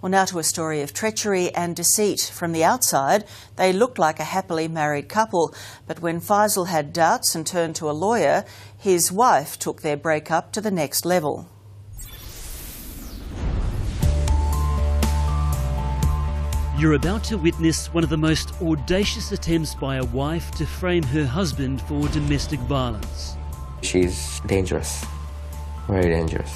Well, now to a story of treachery and deceit. From the outside, they looked like a happily married couple, but when Faisal had doubts and turned to a lawyer, his wife took their breakup to the next level. You're about to witness one of the most audacious attempts by a wife to frame her husband for domestic violence. She's dangerous, very dangerous.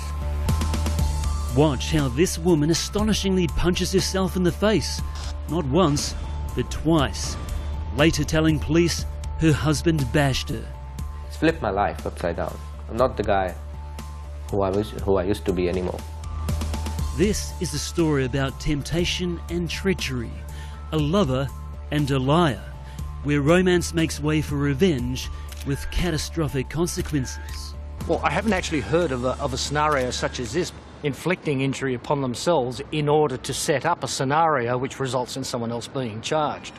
Watch how this woman astonishingly punches herself in the face, not once, but twice, later telling police her husband bashed her. It's flipped my life upside down. I'm not the guy who I used to be anymore. This is a story about temptation and treachery, a lover and a liar, where romance makes way for revenge with catastrophic consequences. Well, I haven't actually heard of a scenario such as this, inflicting injury upon themselves in order to set up a scenario which results in someone else being charged.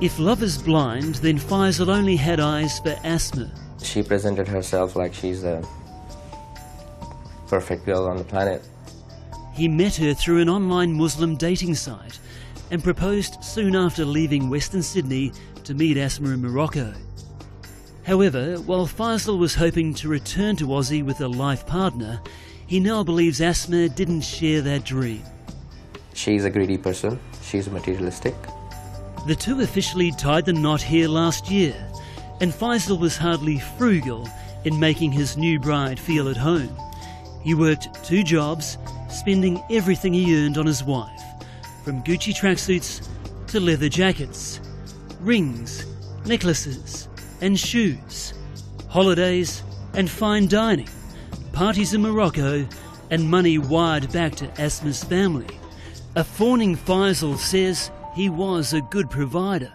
If love is blind, then Faisal only had eyes for Asma. She presented herself like she's the perfect girl on the planet. He met her through an online Muslim dating site and proposed soon after leaving Western Sydney to meet Asma in Morocco. However, while Faisal was hoping to return to Aussie with a life partner, he now believes Asma didn't share that dream. She's a greedy person. She's materialistic. The two officially tied the knot here last year, and Faisal was hardly frugal in making his new bride feel at home. He worked 2 jobs, spending everything he earned on his wife, from Gucci tracksuits to leather jackets, rings, necklaces and shoes, holidays and fine dining, parties in Morocco and money wired back to Asma's family. A fawning Faisal says he was a good provider.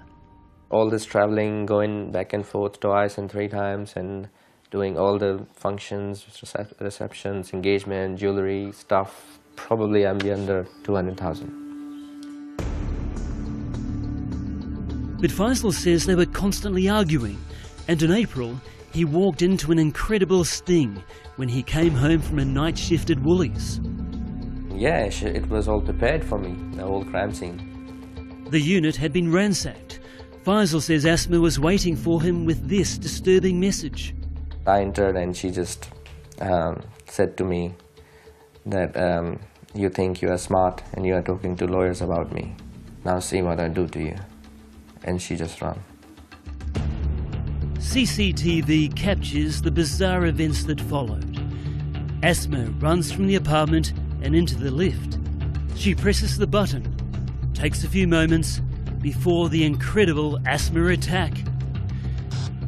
All this travelling, going back and forth twice and 3 times and doing all the functions, receptions, engagement, jewellery, stuff, probably I'm under 200,000. But Faisal says they were constantly arguing, and in April he walked into an incredible sting when he came home from a night shift at Woolies. Yeah, it was all prepared for me, the whole crime scene. The unit had been ransacked. Faisal says Asma was waiting for him with this disturbing message. I entered and she just said to me that you think you are smart and you are talking to lawyers about me. Now see what I do to you. And she just ran. CCTV captures the bizarre events that followed. Asma runs from the apartment and into the lift. She presses the button. Takes a few moments before the incredible Asma attack.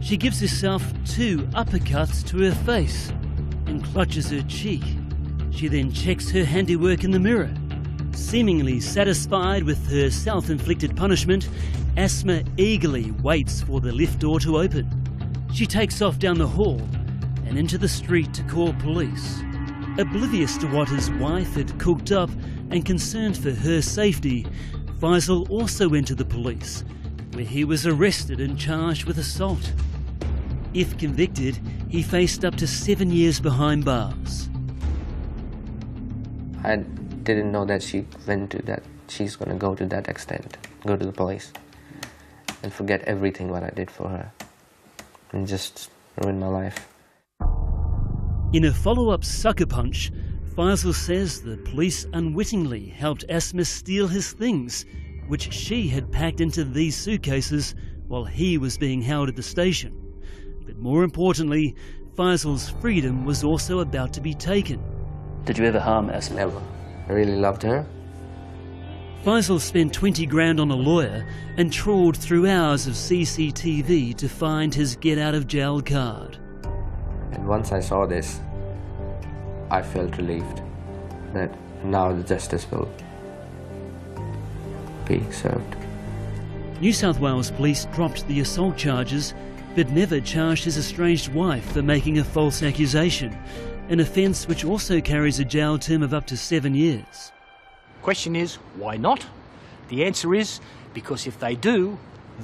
She gives herself 2 uppercuts to her face and clutches her cheek. She then checks her handiwork in the mirror. Seemingly satisfied with her self-inflicted punishment, Asma eagerly waits for the lift door to open. She takes off down the hall and into the street to call police. Oblivious to what his wife had cooked up and concerned for her safety, Faisal also entered the police, where he was arrested and charged with assault. If convicted, he faced up to 7 years behind bars. I didn't know that she's going to go to that extent, go to the police and forget everything what I did for her and just ruin my life. In a follow-up sucker punch, Faisal says the police unwittingly helped Asma steal his things, which she had packed into these suitcases while he was being held at the station. But more importantly, Faisal's freedom was also about to be taken. Did you ever harm Asma? Never. I really loved her. Faisal spent 20 grand on a lawyer and trawled through hours of CCTV to find his get-out-of-jail card. And once I saw this, I felt relieved that now the justice will be served. New South Wales Police dropped the assault charges, but never charged his estranged wife for making a false accusation, an offence which also carries a jail term of up to 7 years. Question is, why not? The answer is, because if they do,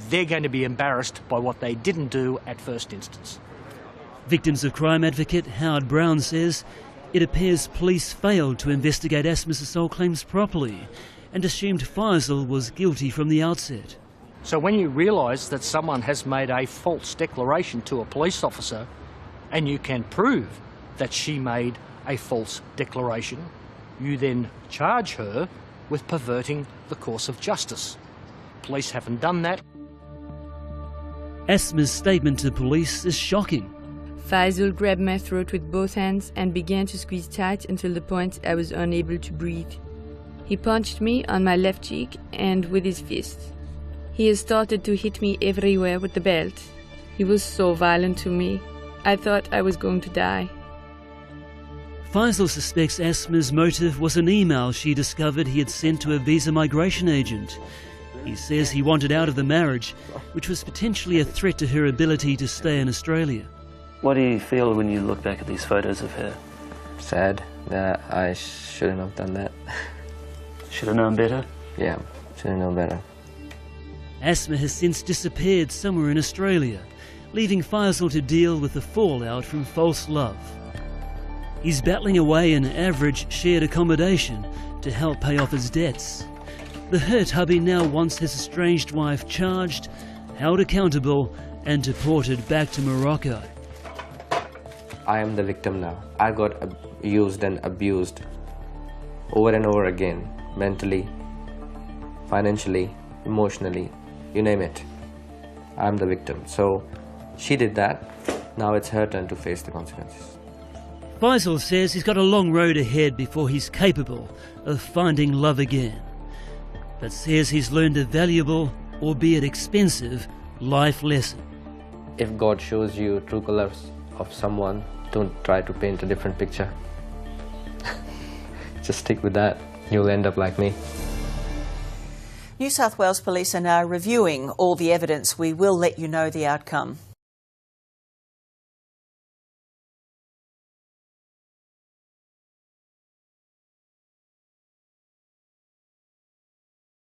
they're going to be embarrassed by what they didn't do at first instance. Victims of crime advocate Howard Brown says It appears police failed to investigate Asma's assault claims properly and assumed Faisal was guilty from the outset. So when you realise that someone has made a false declaration to a police officer and you can prove that she made a false declaration, you then charge her with perverting the course of justice. Police haven't done that. Asma's statement to police is shocking. Faisal grabbed my throat with both hands and began to squeeze tight until the point I was unable to breathe. He punched me on my left cheek and with his fist. He has started to hit me everywhere with the belt. He was so violent to me. I thought I was going to die. Faisal suspects Asma's motive was an email she discovered he had sent to a visa migration agent. He says he wanted out of the marriage, which was potentially a threat to her ability to stay in Australia. What do you feel when you look back at these photos of her? Sad that I shouldn't have done that. Should have known better? Yeah, should have known better. Asma has since disappeared somewhere in Australia, leaving Faisal to deal with the fallout from false love. He's battling away in average shared accommodation to help pay off his debts. The hurt hubby now wants his estranged wife charged, held accountable and deported back to Morocco. I am the victim now. I got used and abused over and over again, mentally, financially, emotionally, you name it. I'm the victim. So she did that. Now it's her turn to face the consequences. Faisal says he's got a long road ahead before he's capable of finding love again, but says he's learned a valuable, albeit expensive, life lesson. If God shows you true colors of someone, don't try to paint a different picture. Just stick with that. You'll end up like me. New South Wales Police are now reviewing all the evidence. We will let you know the outcome.